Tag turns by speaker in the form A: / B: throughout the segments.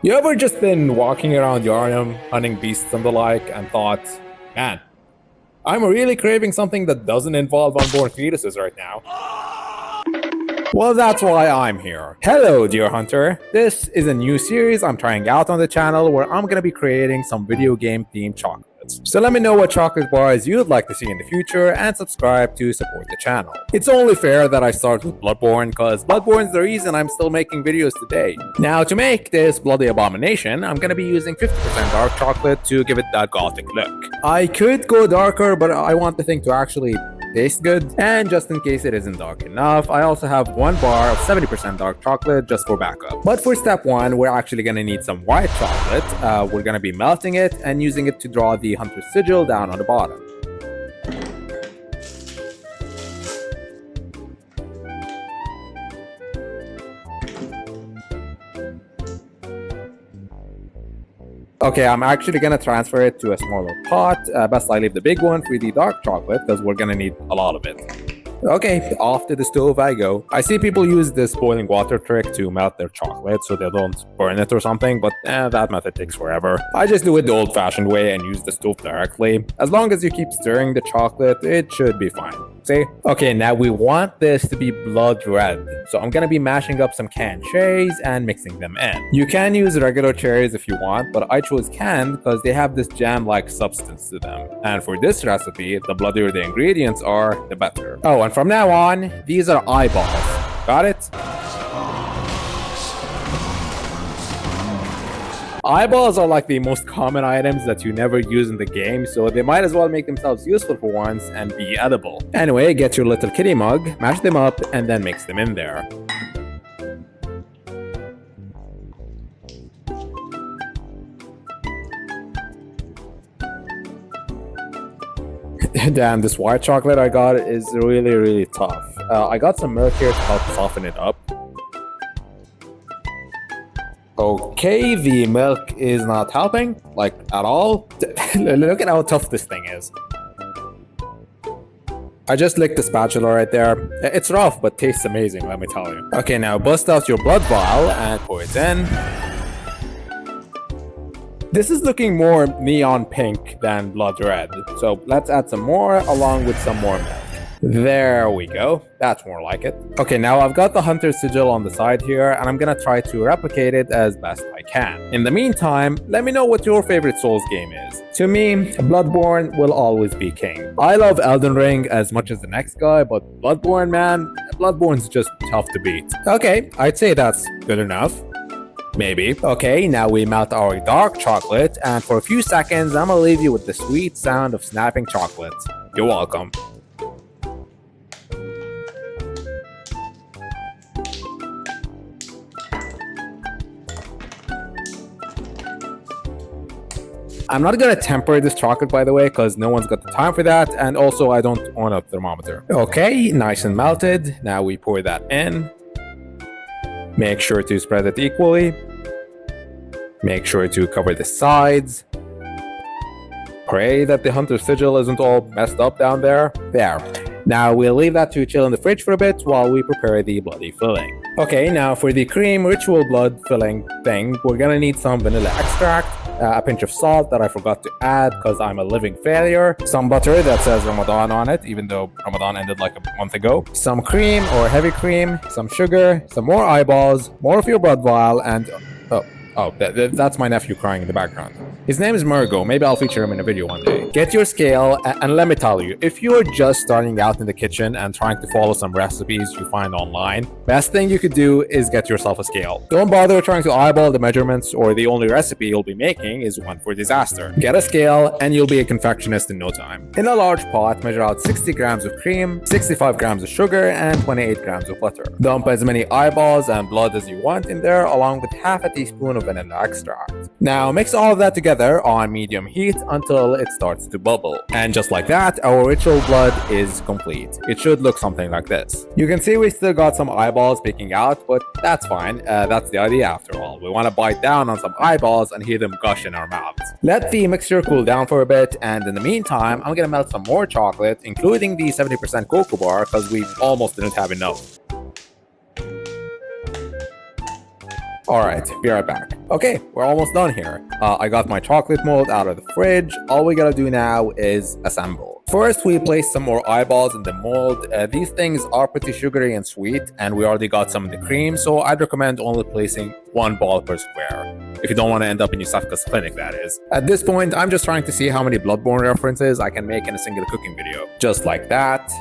A: You ever just been walking around Yharnam, hunting beasts and the like, and thought, man, I'm really craving something that doesn't involve unborn fetuses right now? Well, that's why I'm here. Hello, dear hunter. This is a new series I'm trying out on the channel where I'm gonna be creating some video game themed chocolates. So let me know what chocolate bars you'd like to see in the future and subscribe to support the channel. It's only fair that I start with Bloodborne because Bloodborne's the reason I'm still making videos today. Now, to make this bloody abomination, I'm gonna be using 50% dark chocolate to give it that gothic look. I could go darker, but I want the thing to actually taste good. And just in case it isn't dark enough, I also have one bar of 70% dark chocolate just for backup. But for step one, we're actually gonna need some white chocolate. We're gonna be melting it and using it to draw the hunter's sigil down on the bottom. Okay, I'm actually gonna transfer it to a smaller pot. Best I leave the big one for the dark chocolate because we're gonna need a lot of it. Okay, off to the stove I go. I see people use this boiling water trick to melt their chocolate so they don't burn it or something, but that method takes forever. I just do it the old-fashioned way and use the stove directly. As long as you keep stirring the chocolate, it should be fine. See? Okay, now we want this to be blood red. So I'm gonna be mashing up some canned cherries and mixing them in. You can use regular cherries if you want, but I chose canned because they have this jam-like substance to them. And for this recipe, the bloodier the ingredients are, the better. Oh, and from now on, these are eyeballs. Got it? Eyeballs are like the most common items that you never use in the game, so they might as well make themselves useful for once and be edible. Anyway, get your little kitty mug, mash them up, and then mix them in there. Damn, this white chocolate I got is really tough. I got some milk here to help soften it up. Okay, the milk is not helping, like, at all. Look at how tough this thing is. I just licked the spatula right there. It's rough, but tastes amazing, let me tell you. Okay, now bust out your blood vial and pour it in. This is looking more neon pink than blood red, so let's add some more along with some more milk. There we go. That's more like it. Okay, now I've got the hunter's sigil on the side here, and I'm gonna try to replicate it as best I can. In the meantime, let me know what your favorite Souls game is. To me, Bloodborne will always be king. I love Elden Ring as much as the next guy, but Bloodborne, man, Bloodborne's just tough to beat. Okay, I'd say that's good enough. Maybe. Okay, now we melt our dark chocolate, and for a few seconds, I'm gonna leave you with the sweet sound of snapping chocolate. You're welcome. I'm not gonna temper this chocolate, by the way, because no one's got the time for that, and also I don't own a thermometer. Okay, nice and melted. Now we pour that in. Make sure to spread it equally. Make sure to cover the sides. Pray that the hunter's sigil isn't all messed up down there. There. Now we'll leave that to chill in the fridge for a bit while we prepare the bloody filling. Okay, now for the cream ritual blood filling thing, we're gonna need some vanilla extract, a pinch of salt that I forgot to add because I'm a living failure, some butter that says Ramadan on it, even though Ramadan ended like a month ago, some cream or heavy cream, some sugar, some more eyeballs, more of your blood vial, and that's my nephew crying in the background. His name is Murgo. Maybe I'll feature him in a video one day. Get your scale, and let me tell you, if you're just starting out in the kitchen and trying to follow some recipes you find online, best thing you could do is get yourself a scale. Don't bother trying to eyeball the measurements, or the only recipe you'll be making is one for disaster. Get a scale, and you'll be a confectionist in no time. In a large pot, measure out 60 grams of cream, 65 grams of sugar, and 28 grams of butter. Dump as many eyeballs and blood as you want in there, along with half a teaspoon of vanilla extract. Now mix all of that together on medium heat until it starts to bubble. And just like that, our ritual blood is complete. It should look something like this. You can see we still got some eyeballs peeking out, but that's fine. That's the idea after all. We want to bite down on some eyeballs and hear them gush in our mouths. Let the mixture cool down for a bit, and in the meantime, I'm gonna melt some more chocolate, including the 70% cocoa bar, because we almost didn't have enough. Alright, be right back. Okay, we're almost done here. I got my chocolate mold out of the fridge. All we gotta do now is assemble. First, we place some more eyeballs in the mold. These things are pretty sugary and sweet, and we already got some in the cream, so I'd recommend only placing one ball per square. If you don't want to end up in Yusufka's clinic, that is. At this point, I'm just trying to see how many Bloodborne references I can make in a single cooking video. Just like that.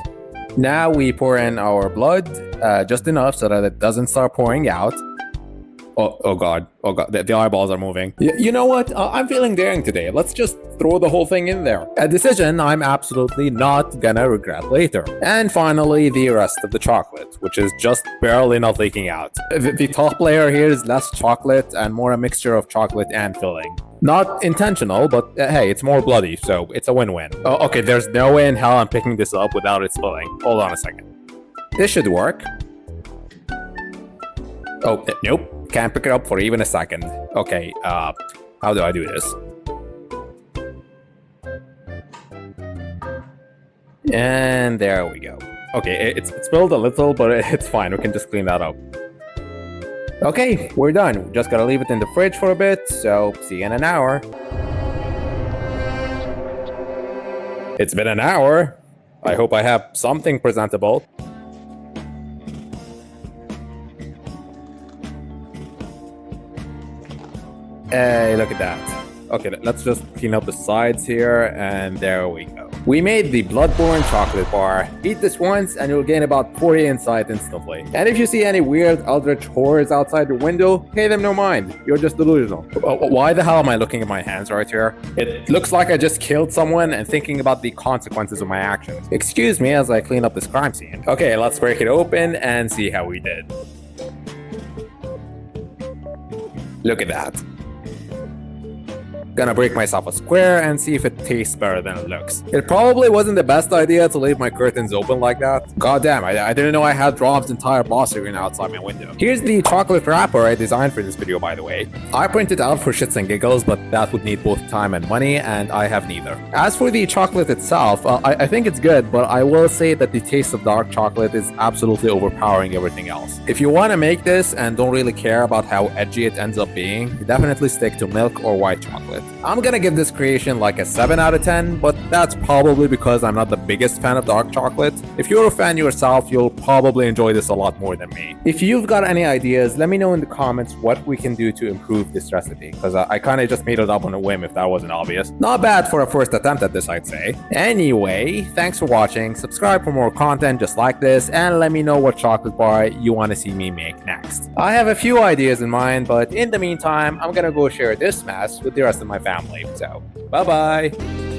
A: Now we pour in our blood, just enough so that it doesn't start pouring out. Oh god, the eyeballs are moving. You know what? I'm feeling daring today. Let's just throw the whole thing in there. A decision I'm absolutely not gonna regret later. And finally, the rest of the chocolate, which is just barely not leaking out. The top layer here is less chocolate and more a mixture of chocolate and filling. Not intentional, but hey, it's more bloody, so it's a win-win. Oh, okay, there's no way in hell I'm picking this up without it spilling. Hold on a second. This should work. Oh, nope. Can't pick it up for even a second. Okay, how do I do this? And there we go. Okay, it's spilled a little, but it's fine. We can just clean that up. Okay, we're done. We just gotta leave it in the fridge for a bit, so see you in an hour. It's been an hour. I hope I have something presentable. Hey, look at that. Okay, let's just clean up the sides here, and there we go. We made the Bloodborne Chocolate Bar. Eat this once, and you'll gain about 40 insight instantly. And if you see any weird eldritch horrors outside your window, pay them no mind. You're just delusional. Why the hell am I looking at my hands right here? It looks like I just killed someone and thinking about the consequences of my actions. Excuse me as I clean up this crime scene. Okay, let's break it open and see how we did. Look at that. Gonna break myself a square and see if it tastes better than it looks. It probably wasn't the best idea to leave my curtains open like that. God damn, I didn't know I had Rob's entire boss screen outside my window. Here's the chocolate wrapper I designed for this video, by the way. I printed it out for shits and giggles, but that would need both time and money, and I have neither. As for the chocolate itself, I think it's good, but I will say that the taste of dark chocolate is absolutely overpowering everything else. If you want to make this and don't really care about how edgy it ends up being, definitely stick to milk or white chocolate. I'm gonna give this creation like a 7 out of 10, but that's probably because I'm not the biggest fan of dark chocolate. If you're a fan yourself, you'll probably enjoy this a lot more than me. If you've got any ideas, let me know in the comments what we can do to improve this recipe, because I kinda just made it up on a whim if that wasn't obvious. Not bad for a first attempt at this, I'd say. Anyway, thanks for watching, subscribe for more content just like this, and let me know what chocolate bar you want to see me make next. I have a few ideas in mind, but in the meantime, I'm gonna go share this mess with the rest of my family. So, bye-bye!